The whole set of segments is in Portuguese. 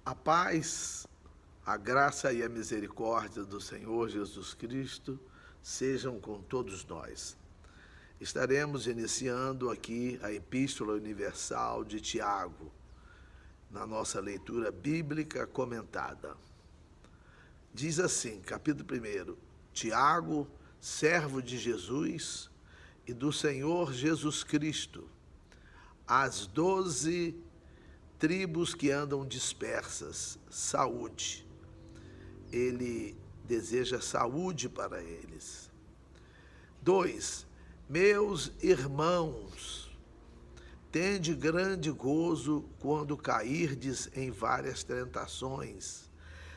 A paz, a graça e a misericórdia do Senhor Jesus Cristo sejam com todos nós. Estaremos iniciando aqui a Epístola Universal de Tiago, na nossa leitura bíblica comentada. Diz assim, capítulo 1, Tiago, servo de Jesus e do Senhor Jesus Cristo, às 12 tribos que andam dispersas, saúde. Ele deseja saúde para eles. 2. Meus irmãos, tende grande gozo quando cairdes em várias tentações,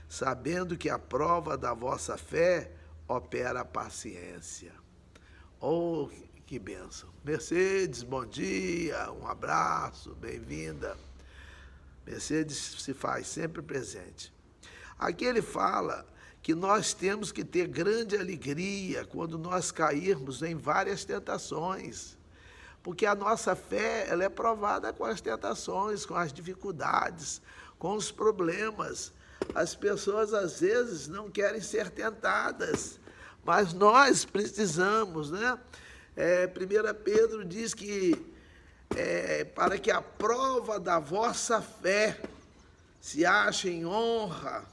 sabendo que a prova da vossa fé opera a paciência. Oh, que bênção. Mercedes, bom dia, um abraço, bem-vinda. Mercedes se faz sempre presente. Aqui ele fala que nós temos que ter grande alegria quando nós cairmos em várias tentações, porque a nossa fé ela é provada com as tentações, com as dificuldades, com os problemas. As pessoas às vezes não querem ser tentadas, mas nós precisamos, né? 1 Pedro diz que para que a prova da vossa fé se ache em honra,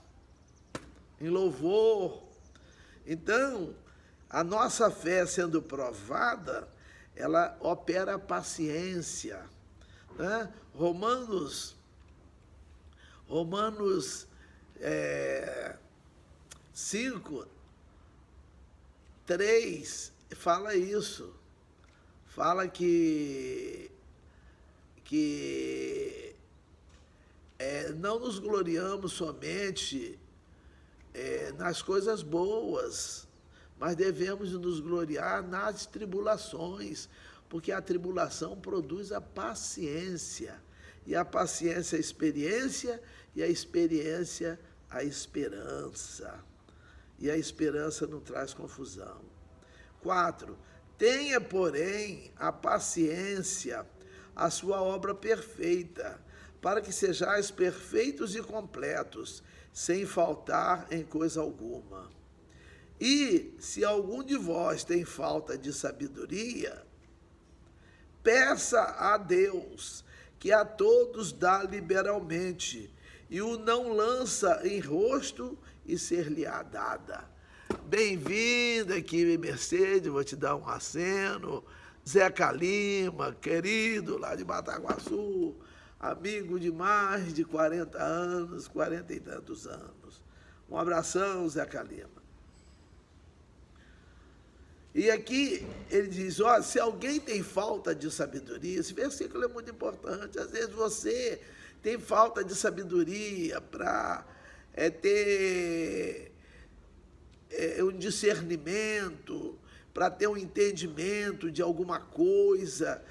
em louvor. Então, a nossa fé sendo provada, ela opera a paciência, né? Romanos 5, 3 fala isso. Fala que não nos gloriamos somente nas coisas boas, mas devemos nos gloriar nas tribulações, porque a tribulação produz a paciência, e a paciência a experiência, e a experiência a esperança, e a esperança não traz confusão. 4. Tenha, porém, a paciência, a sua obra perfeita, para que sejais perfeitos e completos, sem faltar em coisa alguma. E, se algum de vós tem falta de sabedoria, peça a Deus, que a todos dá liberalmente, e o não lança em rosto, e ser-lhe-á dada. Bem-vinda aqui, Mercedes, vou te dar um aceno. Zeca Lima, querido, lá de Bataguaçu, amigo de mais de 40 anos, 40 e tantos anos. Um abração, Zeca Lima. E aqui ele diz, se alguém tem falta de sabedoria, esse versículo é muito importante. Às vezes você tem falta de sabedoria para ter um discernimento, para ter um entendimento de alguma coisa,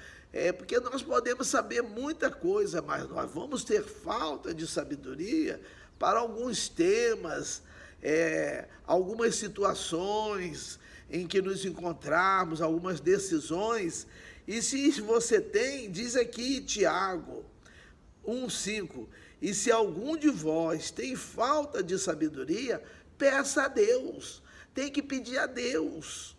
porque nós podemos saber muita coisa, mas nós vamos ter falta de sabedoria para alguns temas, algumas situações em que nos encontrarmos, algumas decisões. E se você tem, diz aqui Tiago 1,5, e se algum de vós tem falta de sabedoria, peça a Deus, tem que pedir a Deus,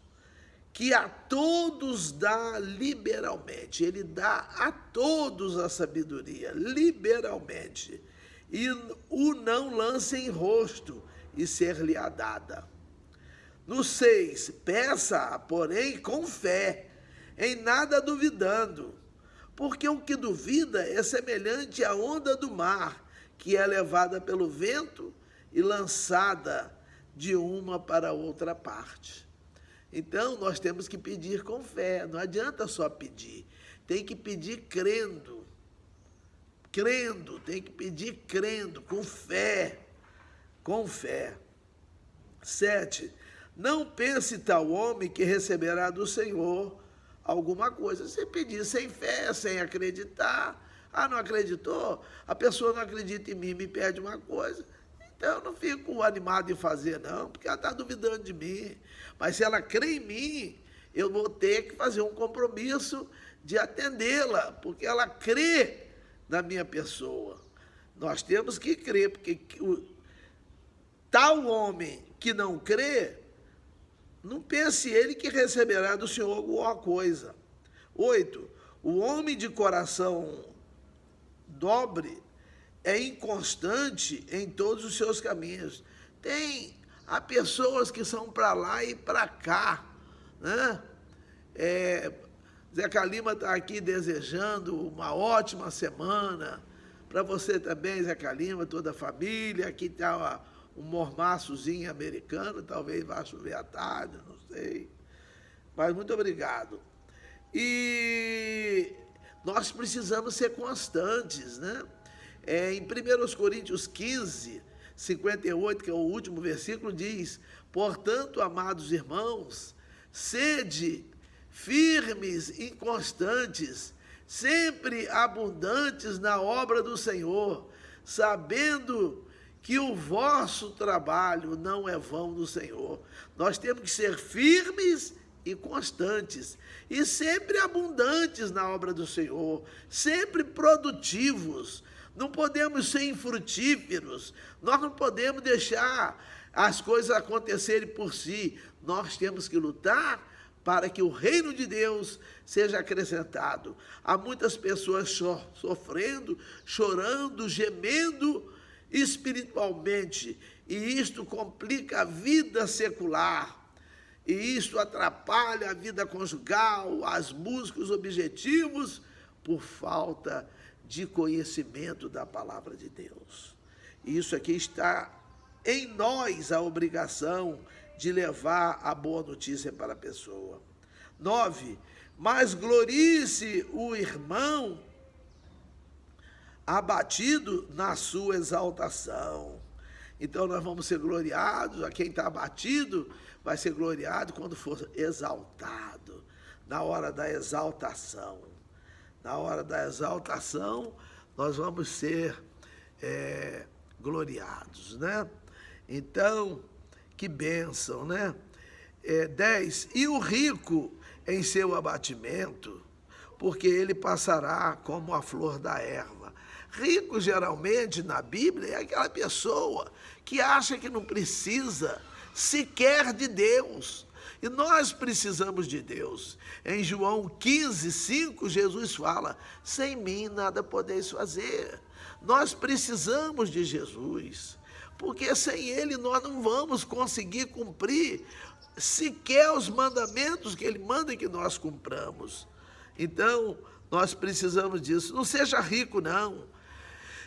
que a todos dá liberalmente. Ele dá a todos a sabedoria, liberalmente, e o não lança em rosto, e ser-lhe-á dada. No 6, peça, porém, com fé, em nada duvidando, porque o que duvida é semelhante à onda do mar, que é levada pelo vento e lançada de uma para outra parte. Então, nós temos que pedir com fé, não adianta só pedir, tem que pedir crendo, tem que pedir crendo, com fé. 7, não pense tal homem que receberá do Senhor alguma coisa. Se pedir sem fé, sem acreditar, não acreditou, a pessoa não acredita em mim, me pede uma coisa, então eu não fico animado em fazer não, porque ela está duvidando de mim. Mas se ela crê em mim, eu vou ter que fazer um compromisso de atendê-la, porque ela crê na minha pessoa. Nós temos que crer, porque tal homem que não crê, não pense ele que receberá do Senhor alguma coisa. 8. O homem de coração dobre é inconstante em todos os seus caminhos. Há pessoas que são para lá e para cá, né? Zeca Lima está aqui desejando uma ótima semana para você também, Zeca Lima, toda a família. Aqui está um mormaçozinho americano, talvez vá chover à tarde, não sei. Mas muito obrigado. E nós precisamos ser constantes, né? Em 1 Coríntios 15, 58, que é o último versículo, diz: portanto, amados irmãos, sede firmes e constantes, sempre abundantes na obra do Senhor, sabendo que o vosso trabalho não é vão no Senhor. Nós temos que ser firmes e constantes, e sempre abundantes na obra do Senhor, sempre produtivos. Não podemos ser infrutíferos, nós não podemos deixar as coisas acontecerem por si. Nós temos que lutar para que o reino de Deus seja acrescentado. Há muitas pessoas sofrendo, chorando, gemendo espiritualmente, e isto complica a vida secular, e isto atrapalha a vida conjugal, as buscas, os objetivos, por falta de conhecimento da palavra de Deus. E isso aqui está em nós, a obrigação de levar a boa notícia para a pessoa. 9. Mas glorie-se o irmão abatido na sua exaltação. Então nós vamos ser gloriados, a quem está abatido vai ser gloriado quando for exaltado, na hora da exaltação. Na hora da exaltação, nós vamos ser gloriados, né? Então, que bênção, né? 10. E o rico em seu abatimento, porque ele passará como a flor da erva. Rico, geralmente, na Bíblia, é aquela pessoa que acha que não precisa sequer de Deus. E nós precisamos de Deus. Em João 15, 5, Jesus fala: sem mim nada podeis fazer. Nós precisamos de Jesus, porque sem Ele nós não vamos conseguir cumprir sequer os mandamentos que Ele manda que nós cumpramos. Então, nós precisamos disso. Não seja rico, não.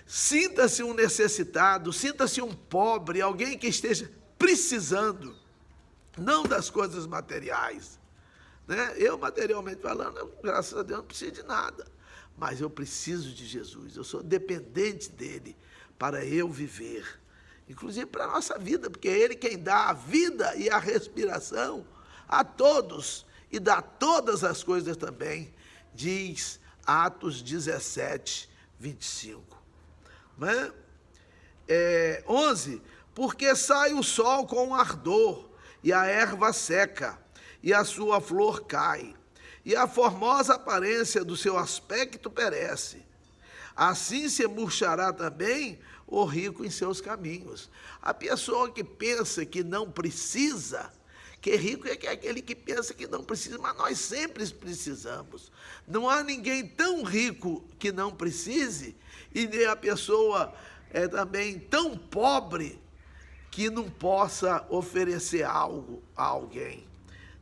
Sinta-se um necessitado, sinta-se um pobre, alguém que esteja precisando, não das coisas materiais, né? Eu, materialmente falando, graças a Deus, não preciso de nada, mas eu preciso de Jesus, eu sou dependente dele para eu viver, inclusive para a nossa vida, porque é Ele quem dá a vida e a respiração a todos, e dá todas as coisas também, diz Atos 17, 25. Né? 11, porque sai o sol com ardor, e a erva seca, e a sua flor cai, e a formosa aparência do seu aspecto perece. Assim se murchará também o rico em seus caminhos. A pessoa que pensa que não precisa, que rico é aquele que pensa que não precisa, mas nós sempre precisamos. Não há ninguém tão rico que não precise, e nem a pessoa é também tão pobre que não possa oferecer algo a alguém.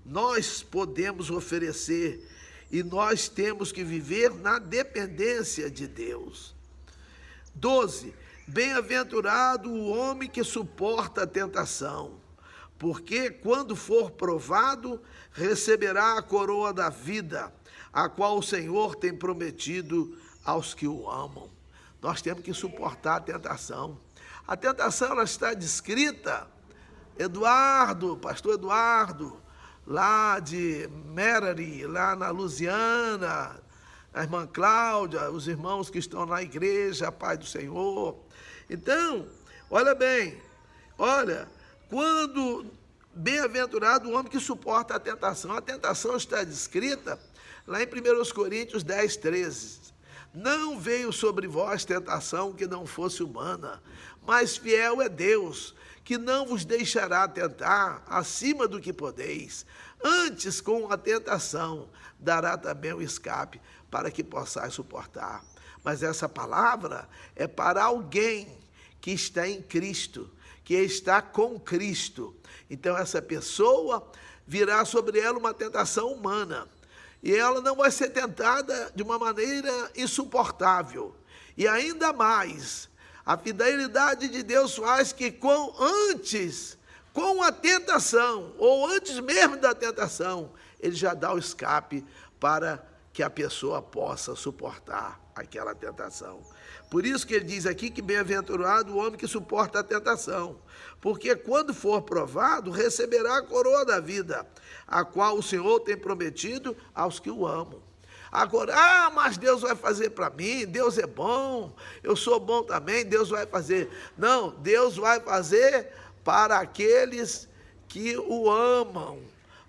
Nós podemos oferecer, e nós temos que viver na dependência de Deus. 12. Bem-aventurado o homem que suporta a tentação, porque quando for provado, receberá a coroa da vida, a qual o Senhor tem prometido aos que o amam. Nós temos que suportar a tentação. A tentação, ela está descrita, pastor Eduardo, lá de Merari, lá na Lusiana, a irmã Cláudia, os irmãos que estão na igreja, a paz do Senhor. Então, olha bem, quando bem-aventurado o homem que suporta a tentação está descrita lá em 1 Coríntios 10, 13. Não veio sobre vós tentação que não fosse humana, mas fiel é Deus, que não vos deixará tentar acima do que podeis. Antes, com a tentação, dará também o escape, para que possais suportar. Mas essa palavra é para alguém que está em Cristo, que está com Cristo. Então essa pessoa virá sobre ela uma tentação humana, e ela não vai ser tentada de uma maneira insuportável. E ainda mais, a fidelidade de Deus faz que antes, com a tentação, ou antes mesmo da tentação, ele já dá o escape para que a pessoa possa suportar aquela tentação. Por isso que ele diz aqui que bem-aventurado o homem que suporta a tentação, porque quando for provado, receberá a coroa da vida, a qual o Senhor tem prometido aos que o amam. Agora, mas Deus vai fazer para mim, Deus é bom, eu sou bom também, Deus vai fazer. Não, Deus vai fazer para aqueles que o amam,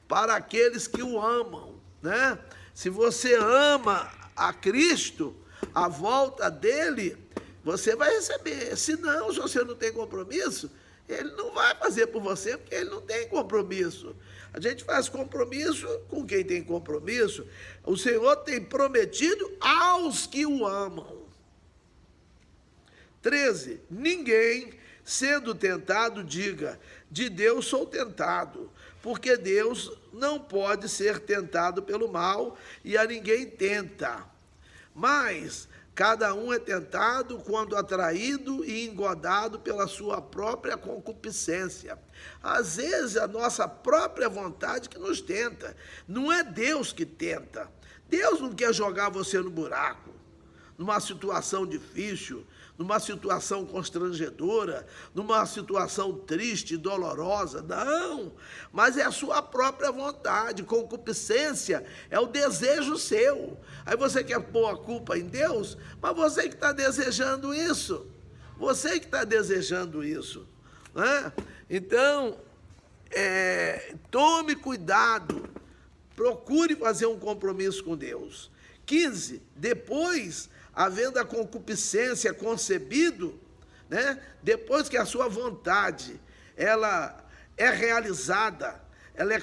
para aqueles que o amam, né? Se você ama a Cristo, a volta dele, você vai receber. Se não, se você não tem compromisso, ele não vai fazer por você, porque ele não tem compromisso. A gente faz compromisso com quem tem compromisso. O Senhor tem prometido aos que o amam. 13. Ninguém, sendo tentado, diga, de Deus sou tentado, porque Deus não pode ser tentado pelo mal, e a ninguém tenta. Mas cada um é tentado quando atraído e engodado pela sua própria concupiscência. Às vezes a nossa própria vontade que nos tenta, não é Deus que tenta. Deus não quer jogar você no buraco, numa situação difícil, numa situação constrangedora, numa situação triste, dolorosa. Não, mas é a sua própria vontade. Concupiscência é o desejo seu. Aí você quer pôr a culpa em Deus, mas você que está desejando isso. Você que está desejando isso, né? Então, tome cuidado, procure fazer um compromisso com Deus. 15, depois, havendo a concupiscência concebido, né? Depois que a sua vontade ela é realizada, ela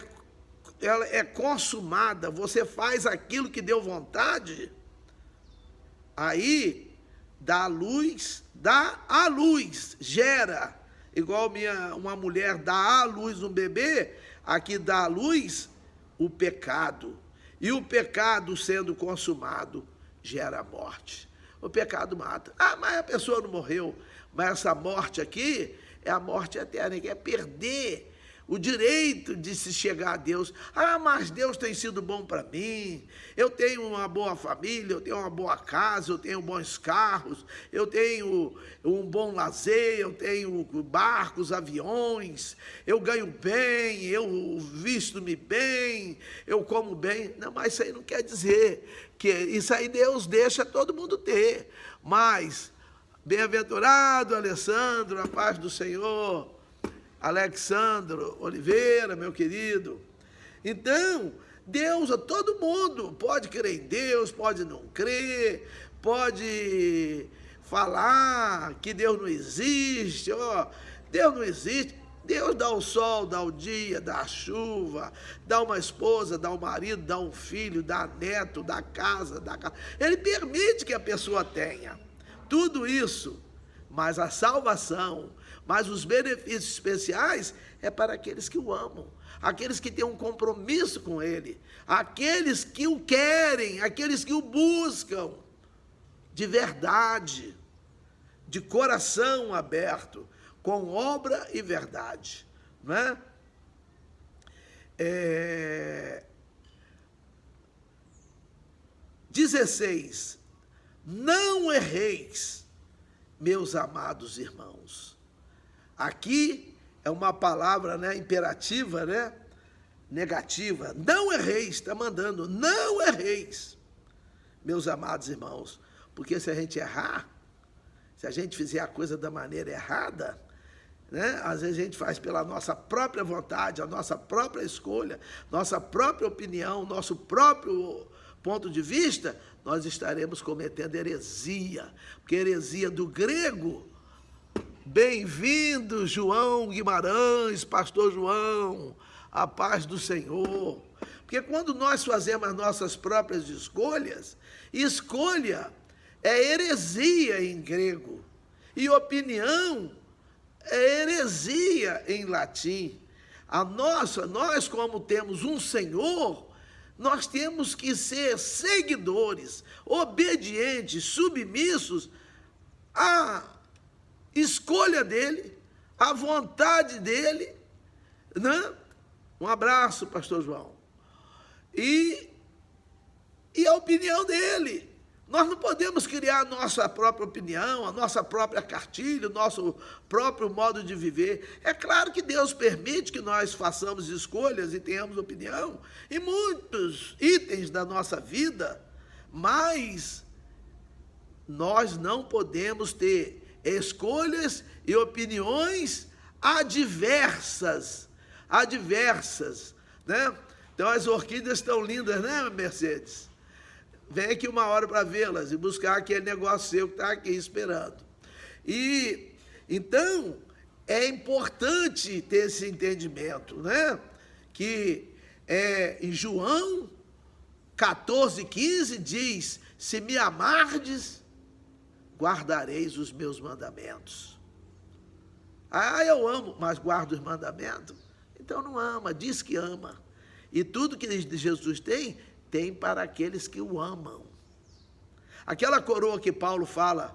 é consumada, você faz aquilo que deu vontade, aí dá à luz, gera, igual uma mulher dá à luz um bebê, aqui dá à luz o pecado, e o pecado sendo consumado, gera morte. O pecado mata. Mas a pessoa não morreu. Mas essa morte aqui é a morte eterna, que é perder o direito de se chegar a Deus. Mas Deus tem sido bom para mim. Eu tenho uma boa família, eu tenho uma boa casa, eu tenho bons carros, eu tenho um bom lazer, eu tenho barcos, aviões, eu ganho bem, eu visto-me bem, eu como bem. Não, mas isso aí não quer dizer que isso aí Deus deixa todo mundo ter. Mas, bem-aventurado Alessandro, a paz do Senhor, Alexandro Oliveira, meu querido. Então, Deus, todo mundo pode crer em Deus, pode não crer, pode falar que Deus não existe, Deus não existe. Deus dá o sol, dá o dia, dá a chuva, dá uma esposa, dá um marido, dá um filho, dá neto, dá casa, Ele permite que a pessoa tenha tudo isso, mas a salvação, mas os benefícios especiais é para aqueles que o amam, aqueles que têm um compromisso com Ele, aqueles que o querem, aqueles que o buscam de verdade, de coração aberto, com obra e verdade, não é? 16. Não erreis, meus amados irmãos. Aqui é uma palavra, né, imperativa, né, negativa. Não erreis, está mandando, não erreis, meus amados irmãos. Porque se a gente errar, se a gente fizer a coisa da maneira errada, né? Às vezes a gente faz pela nossa própria vontade, a nossa própria escolha, nossa própria opinião, nosso próprio ponto de vista, nós estaremos cometendo heresia, porque heresia do grego. Bem-vindo, João Guimarães, pastor João, a paz do Senhor. Porque quando nós fazemos as nossas próprias escolhas, escolha é heresia em grego, e opinião é heresia em latim. Nós como temos um Senhor, nós temos que ser seguidores, obedientes, submissos à escolha dele, à vontade dele, né? Um abraço, pastor João. E a opinião dele. Nós não podemos criar a nossa própria opinião, a nossa própria cartilha, o nosso próprio modo de viver. É claro que Deus permite que nós façamos escolhas e tenhamos opinião em muitos itens da nossa vida, mas nós não podemos ter escolhas e opiniões adversas, né? Então as orquídeas estão lindas, né, Mercedes? Vem aqui uma hora para vê-las e buscar aquele negócio seu que está aqui esperando. E então é importante ter esse entendimento, né? Que em João 14:15 diz: se me amardes, guardareis os meus mandamentos. Ah, eu amo, mas guardo os mandamentos? Então não ama, diz que ama. E tudo que Jesus tem para aqueles que o amam. Aquela coroa que Paulo fala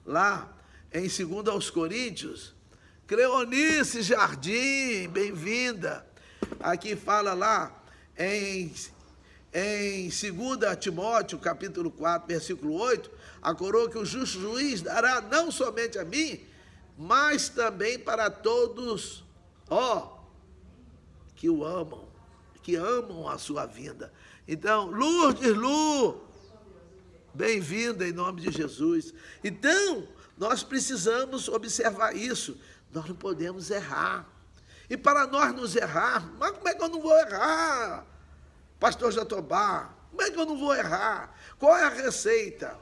lá em 2 aos Coríntios, Cleonice Jardim, bem-vinda. Aqui fala lá em 2 Timóteo, capítulo 4, versículo 8, a coroa que o justo juiz dará não somente a mim, mas também para todos, que o amam, que amam a sua vinda. Então, Lourdes, Lu, bem-vinda em nome de Jesus. Então, nós precisamos observar isso. Nós não podemos errar. E para nós nos errar, mas como é que eu não vou errar, pastor Jatobá? Como é que eu não vou errar? Qual é a receita?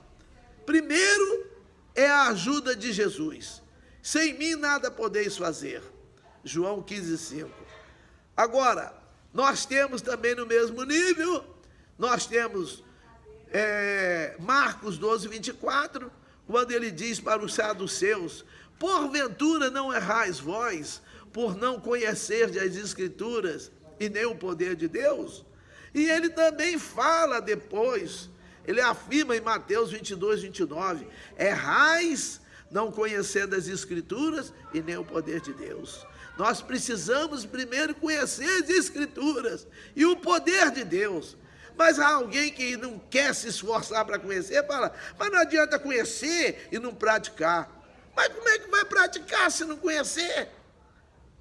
Primeiro, é a ajuda de Jesus. Sem mim nada podeis fazer. João 15:5. Agora, nós temos também no mesmo nível, nós temos Marcos 12:24, quando ele diz para os saduceus: porventura não errais vós, por não conhecerdes as Escrituras e nem o poder de Deus? E ele também fala depois, ele afirma em Mateus 22:29, errais não conhecendo as Escrituras e nem o poder de Deus. Nós precisamos primeiro conhecer as Escrituras e o poder de Deus. Mas há alguém que não quer se esforçar para conhecer, fala, mas não adianta conhecer e não praticar. Mas como é que vai praticar se não conhecer?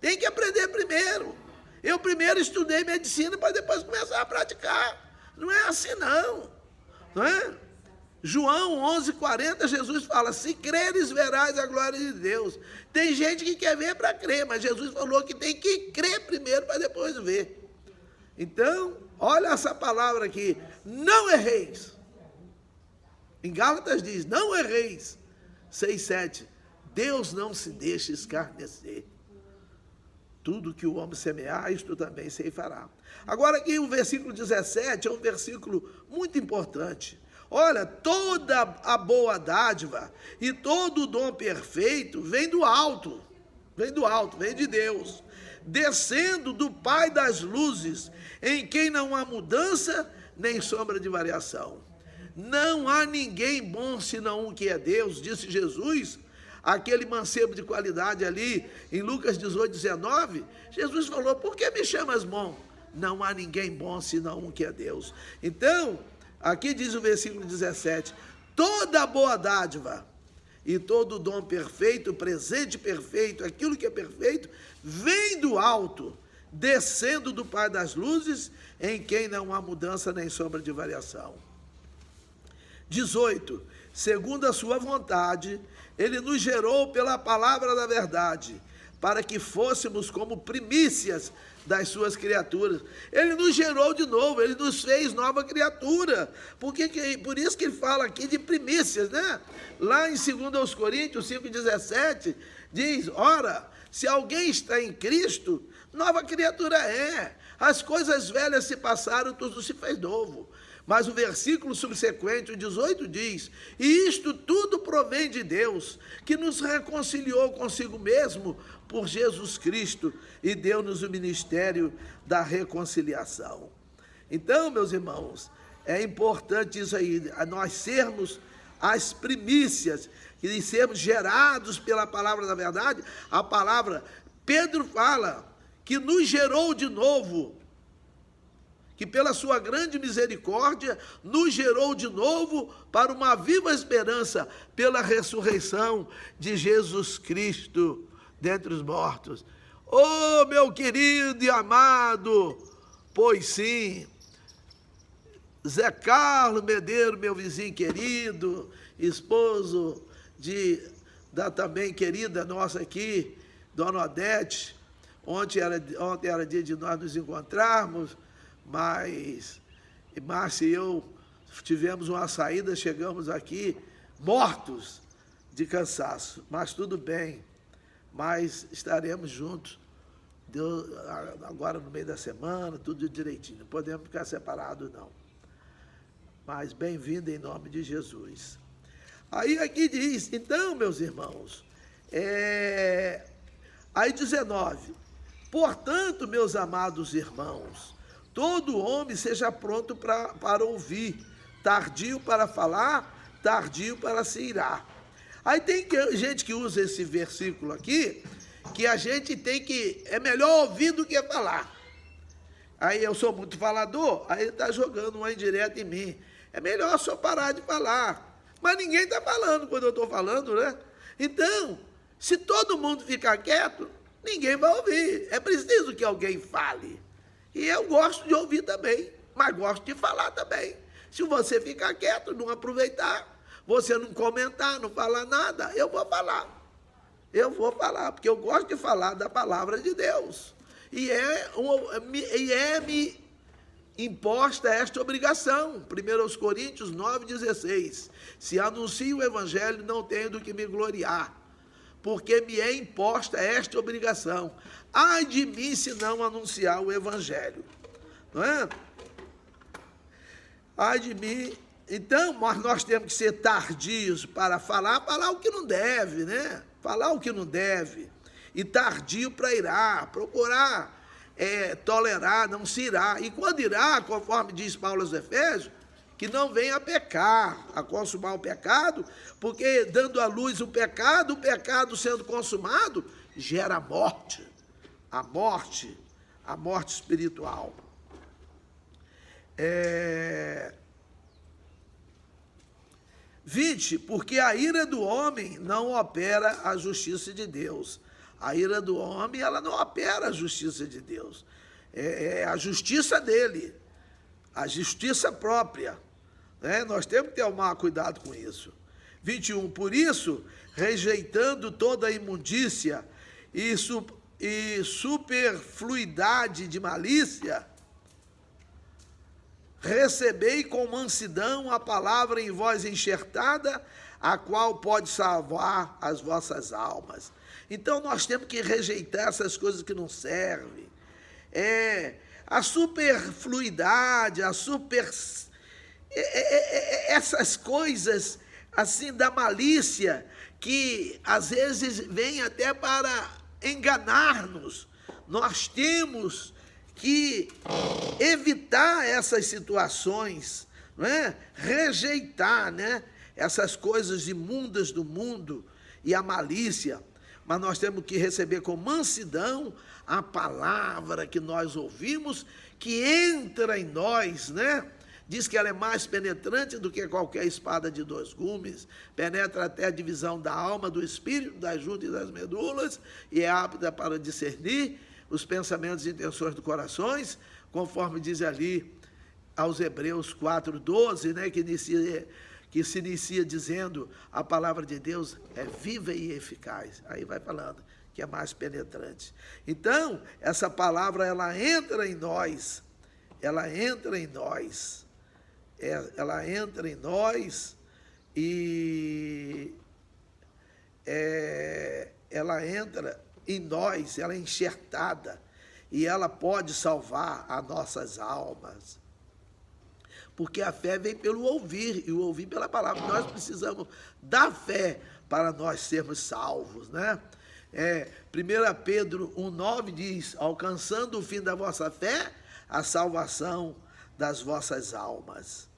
Tem que aprender primeiro. Eu primeiro estudei medicina para depois começar a praticar. Não é assim não é? João 11:40, Jesus fala, se creres, verás a glória de Deus. Tem gente que quer ver para crer, mas Jesus falou que tem que crer primeiro para depois ver. Então, olha essa palavra aqui, não erreis. Em Gálatas diz, não erreis. 6:7, Deus não se deixa escarnecer. Tudo que o homem semear, isto também ceifará. Agora aqui o versículo 17 é um versículo muito importante. Olha, toda a boa dádiva e todo o dom perfeito vem do alto, vem de Deus, descendo do Pai das luzes, em quem não há mudança nem sombra de variação. Não há ninguém bom senão um que é Deus, disse Jesus, aquele mancebo de qualidade ali, em Lucas 18:19, Jesus falou, por que me chamas bom? Não há ninguém bom senão um que é Deus. Então, aqui diz o versículo 17, toda boa dádiva e todo dom perfeito, presente perfeito, aquilo que é perfeito, vem do alto, descendo do Pai das luzes, em quem não há mudança nem sombra de variação. 18, segundo a sua vontade, ele nos gerou pela palavra da verdade, para que fôssemos como primícias das suas criaturas. Ele nos gerou de novo, ele nos fez nova criatura. Por isso que ele fala aqui de primícias, né? Lá em 2 Coríntios 5,17, diz: ora, se alguém está em Cristo, nova criatura é. As coisas velhas se passaram, tudo se fez novo. Mas o versículo subsequente, o 18, diz: e isto tudo provém de Deus, que nos reconciliou consigo mesmo por Jesus Cristo e deu-nos o ministério da reconciliação. Então, meus irmãos, é importante isso aí, nós sermos as primícias, e sermos gerados pela palavra da verdade. A palavra, Pedro fala que nos gerou de novo, que pela sua grande misericórdia nos gerou de novo para uma viva esperança pela ressurreição de Jesus Cristo dentre os mortos. Oh, meu querido e amado, pois sim, Zé Carlos Medeiros, meu vizinho querido, esposo da também querida nossa aqui, Dona Odete. Ontem era dia de nós nos encontrarmos, mas Márcia e eu tivemos uma saída, chegamos aqui mortos de cansaço, mas tudo bem, mas estaremos juntos agora no meio da semana, tudo direitinho, não podemos ficar separados não, mas bem-vindo em nome de Jesus. Aí aqui diz, então, meus irmãos, aí 19, portanto, meus amados irmãos, todo homem seja pronto para ouvir, tardio para falar, tardio para se irar. Aí tem gente que usa esse versículo aqui, que a gente tem que, é melhor ouvir do que falar. Aí eu sou muito falador, aí ele está jogando uma indireta em mim. É melhor só parar de falar. Mas ninguém está falando quando eu estou falando, né? Então, se todo mundo ficar quieto, ninguém vai ouvir. É preciso que alguém fale. E eu gosto de ouvir também, mas gosto de falar também. Se você ficar quieto, não aproveitar, você não comentar, não falar nada, eu vou falar. Eu vou falar, porque eu gosto de falar da palavra de Deus. E é-me imposta esta obrigação. 1 Coríntios 9,16. Se anuncio o evangelho, não tenho do que me gloriar, porque me é imposta esta obrigação. Ai de mim se não anunciar o evangelho. Não é? Ai de mim. Então, nós temos que ser tardios para falar o que não deve, né? Falar o que não deve. E tardio para irar, procurar tolerar, não se irar. E quando irá, conforme diz Paulo aos Efésios, que não venha a pecar, a consumar o pecado, porque dando à luz o pecado sendo consumado, gera morte, a morte espiritual. 20, porque a ira do homem não opera a justiça de Deus. A ira do homem, ela não opera a justiça de Deus. É a justiça dele, a justiça própria. Né? Nós temos que tomar cuidado com isso. 21, por isso, rejeitando toda a imundícia e superfluidade de malícia, recebei com mansidão a palavra em vós enxertada, a qual pode salvar as vossas almas. Então, nós temos que rejeitar essas coisas que não servem. A superfluidade, essas coisas assim da malícia, que às vezes vem até para enganar-nos. Nós temos que evitar essas situações, não é? Rejeitar, né? Essas coisas imundas do mundo e a malícia. Mas nós temos que receber com mansidão a palavra que nós ouvimos, que entra em nós, né? Diz que ela é mais penetrante do que qualquer espada de 2 gumes, penetra até a divisão da alma, do espírito, das juntas e das medulas, e é apta para discernir os pensamentos e intenções do coração, conforme diz ali aos Hebreus 4,12, né, que que se inicia dizendo a palavra de Deus é viva e eficaz. Aí vai falando que é mais penetrante. Então, essa palavra, ela entra em nós, ela entra em nós e ela entra em nós, ela é enxertada e ela pode salvar as nossas almas. Porque a fé vem pelo ouvir, e o ouvir pela palavra. Nós precisamos da fé para nós sermos salvos, né? 1 Pedro 1,9 diz, alcançando o fim da vossa fé, a salvação das vossas almas.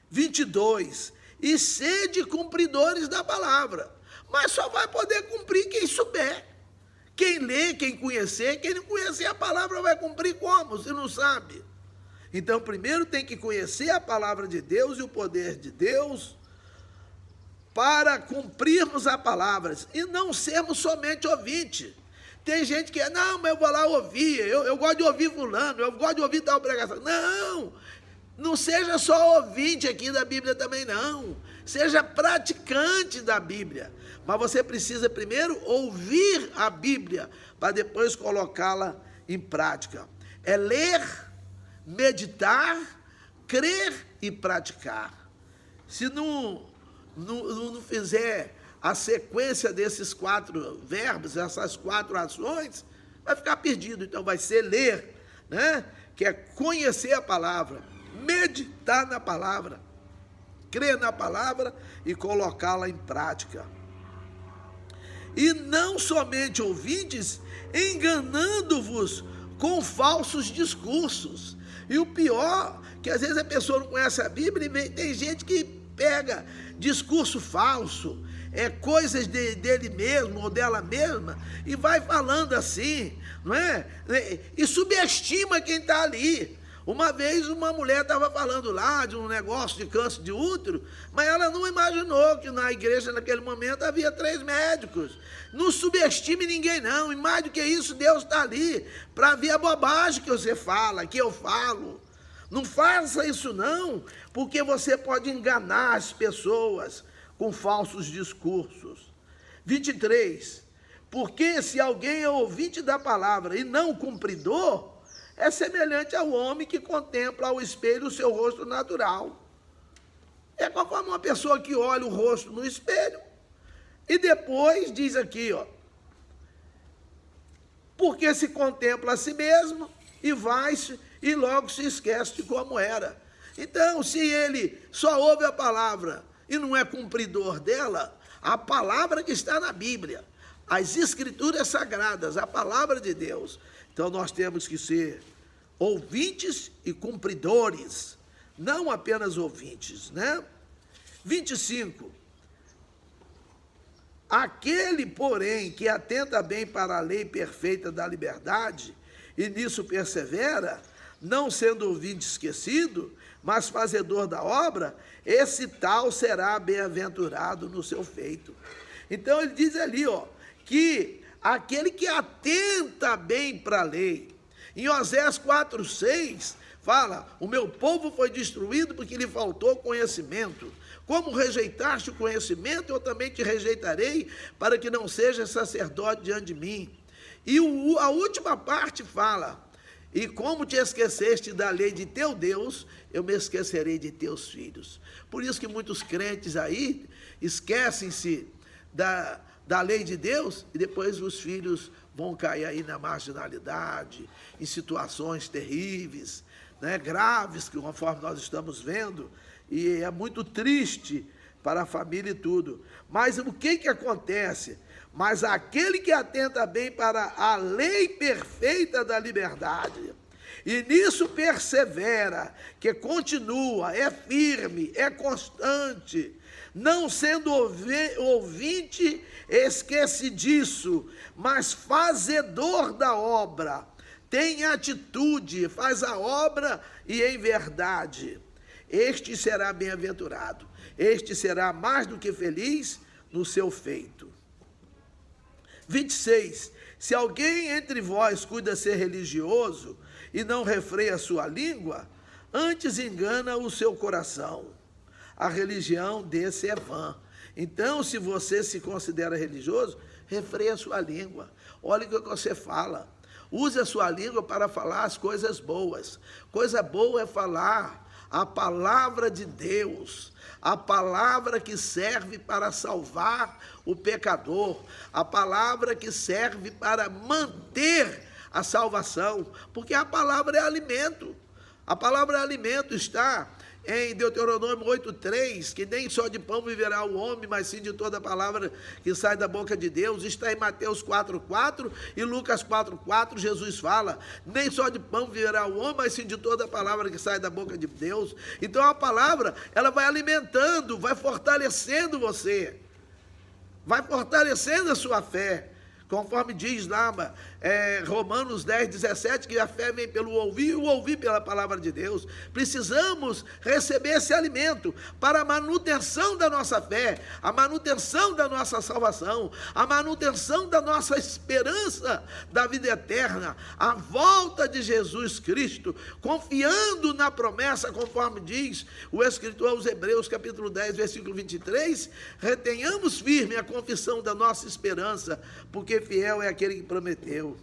22, e sede cumpridores da palavra. Mas só vai poder cumprir quem souber. Quem lê, quem conhecer, quem não conhecer a palavra vai cumprir como, se não sabe? Então, primeiro tem que conhecer a palavra de Deus e o poder de Deus para cumprirmos a palavra e não sermos somente ouvinte. Tem gente que não, mas eu vou lá ouvir, eu gosto de ouvir fulano, eu gosto de ouvir tal pregação. Não seja só ouvinte aqui da Bíblia também não. Seja praticante da Bíblia. Mas você precisa primeiro ouvir a Bíblia para depois colocá-la em prática. É ler, meditar, crer e praticar. Se não fizer a sequência desses 4 verbos, essas 4 ações, vai ficar perdido. Então vai ser ler, né? Que é conhecer a palavra, meditar na palavra, crer na palavra e colocá-la em prática. E não somente ouvintes, enganando-vos com falsos discursos. E o pior, que às vezes a pessoa não conhece a Bíblia e tem gente que pega discurso falso, coisas dele mesmo ou dela mesma, e vai falando assim, não é? E subestima quem está ali. Uma vez uma mulher estava falando lá de um negócio de câncer de útero, mas ela não imaginou que na igreja naquele momento havia 3 médicos. Não subestime ninguém não, e mais do que isso, Deus está ali para ver a bobagem que você fala, que eu falo. Não faça isso não, porque você pode enganar as pessoas com falsos discursos. 23, porque se alguém é ouvinte da palavra e não cumpridor, é semelhante ao homem que contempla ao espelho o seu rosto natural. É conforme uma pessoa que olha o rosto no espelho e depois diz aqui, porque se contempla a si mesmo e vai-se e logo se esquece de como era. Então, se ele só ouve a palavra e não é cumpridor dela, a palavra que está na Bíblia, as escrituras sagradas, a palavra de Deus. Então, nós temos que ser ouvintes e cumpridores, não apenas ouvintes, né? 25. Aquele, porém, que atenta bem para a lei perfeita da liberdade e nisso persevera, não sendo ouvinte esquecido, mas fazedor da obra, esse tal será bem-aventurado no seu feito. Então, ele diz ali, que aquele que atenta bem para a lei. Em Osés 4:6, fala, o meu povo foi destruído porque lhe faltou conhecimento. Como rejeitaste o conhecimento, eu também te rejeitarei, para que não sejas sacerdote diante de mim. E a última parte fala, e como te esqueceste da lei de teu Deus, eu me esquecerei de teus filhos. Por isso que muitos crentes aí esquecem-se da lei de Deus, e depois os filhos vão cair aí na marginalidade, em situações terríveis, né, graves, que conforme nós estamos vendo, e é muito triste para a família e tudo. Mas o que acontece? Mas aquele que atenta bem para a lei perfeita da liberdade, e nisso persevera, que continua, é firme, é constante, não sendo ouvinte esquecidiço, mas fazedor da obra, tem atitude, faz a obra e em verdade, este será bem-aventurado, este será mais do que feliz no seu feito. 26, se alguém entre vós cuida ser religioso e não refreia a sua língua, antes engana o seu coração. a religião desse é vã. Então, se você se considera religioso, refreia a sua língua. Olha o que você fala. Use a sua língua para falar as coisas boas. Coisa boa é falar a palavra de Deus, a palavra que serve para salvar o pecador, a palavra que serve para manter a salvação, porque a palavra é alimento. A palavra alimento está em Deuteronômio 8,3, que nem só de pão viverá o homem, mas sim de toda a palavra que sai da boca de Deus. Está em Mateus 4,4 e Lucas 4,4, Jesus fala, nem só de pão viverá o homem, mas sim de toda a palavra que sai da boca de Deus. Então a palavra, ela vai alimentando, vai fortalecendo você, vai fortalecendo a sua fé. Conforme diz lá, Romanos 10:17, que a fé vem pelo ouvir e o ouvir pela palavra de Deus. Precisamos receber esse alimento para a manutenção da nossa fé, a manutenção da nossa salvação, a manutenção da nossa esperança da vida eterna, a volta de Jesus Cristo, confiando na promessa, conforme diz o escritor aos Hebreus, capítulo 10, versículo 23, retenhamos firme a confissão da nossa esperança, porque fiel é aquele que prometeu.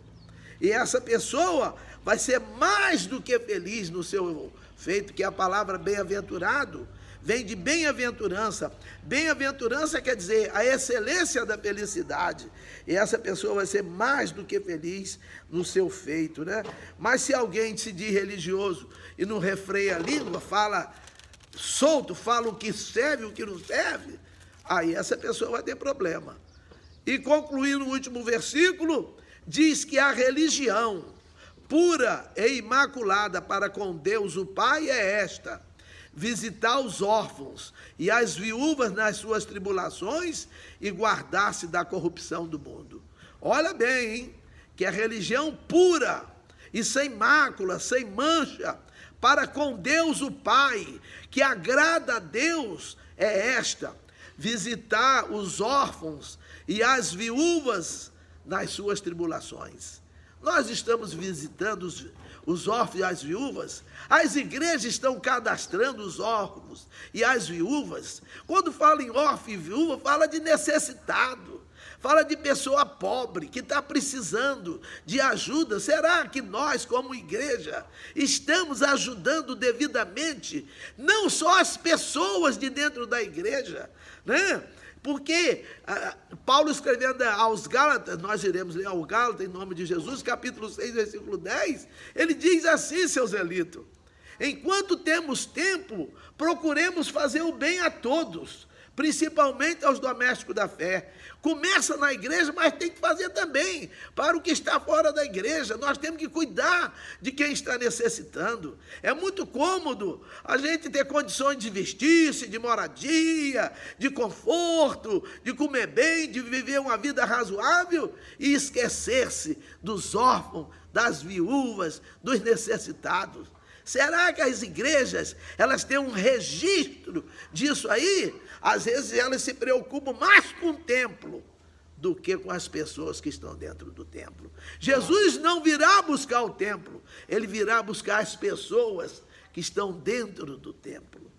E essa pessoa vai ser mais do que feliz no seu feito, que a palavra bem-aventurado vem de bem-aventurança. Bem-aventurança quer dizer a excelência da felicidade. E essa pessoa vai ser mais do que feliz no seu feito, né? Mas se alguém se diz religioso e não refreia a língua, fala solto, fala o que serve e o que não serve, aí essa pessoa vai ter problema. E concluindo o último versículo, diz que a religião pura e imaculada para com Deus o Pai é esta: visitar os órfãos e as viúvas nas suas tribulações e guardar-se da corrupção do mundo. Olha bem, hein? Que a religião pura e sem mácula, sem mancha, para com Deus o Pai, que agrada a Deus, é esta: visitar os órfãos e as viúvas nas suas tribulações. Nós estamos visitando os órfãos e as viúvas. As igrejas estão cadastrando os órfãos e as viúvas. Quando fala em órfão e viúva, fala de necessitado, fala de pessoa pobre que está precisando de ajuda. Será que nós, como igreja, estamos ajudando devidamente não só as pessoas de dentro da igreja, né? Porque Paulo escrevendo aos Gálatas, nós iremos ler ao Gálatas em nome de Jesus, capítulo 6, versículo 10, ele diz assim, seu Zelito: enquanto temos tempo, procuremos fazer o bem a todos, principalmente aos domésticos da fé. Começa na igreja, mas tem que fazer também para o que está fora da igreja. Nós temos que cuidar de quem está necessitando. É muito cômodo a gente ter condições de vestir-se, de moradia, de conforto, de comer bem, de viver uma vida razoável e esquecer-se dos órfãos, das viúvas, dos necessitados. Será que as igrejas, elas têm um registro disso aí? Às vezes elas se preocupam mais com o templo do que com as pessoas que estão dentro do templo. Jesus não virá buscar o templo, ele virá buscar as pessoas que estão dentro do templo.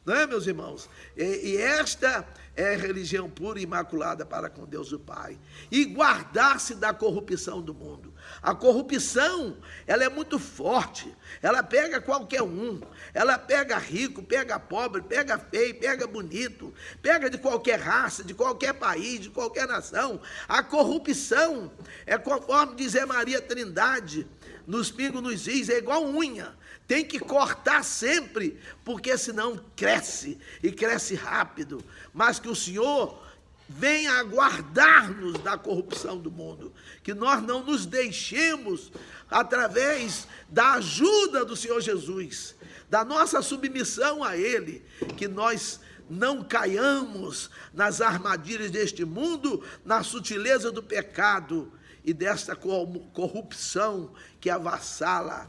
Não é, meus irmãos? E esta é a religião pura e imaculada para com Deus o Pai. E guardar-se da corrupção do mundo. A corrupção, ela é muito forte. Ela pega qualquer um. Ela pega rico, pega pobre, pega feio, pega bonito. Pega de qualquer raça, de qualquer país, de qualquer nação. A corrupção é conforme diz Maria Trindade, nos pingos nos is, é igual unha. Tem que cortar sempre, porque senão cresce, e cresce rápido. Mas que o Senhor venha a guardar-nos da corrupção do mundo. Que nós não nos deixemos, através da ajuda do Senhor Jesus, da nossa submissão a Ele, que nós não caiamos nas armadilhas deste mundo, na sutileza do pecado e desta corrupção que avassala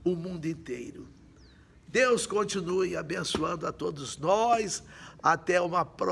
o mundo inteiro. Deus continue abençoando a todos nós. Até uma próxima.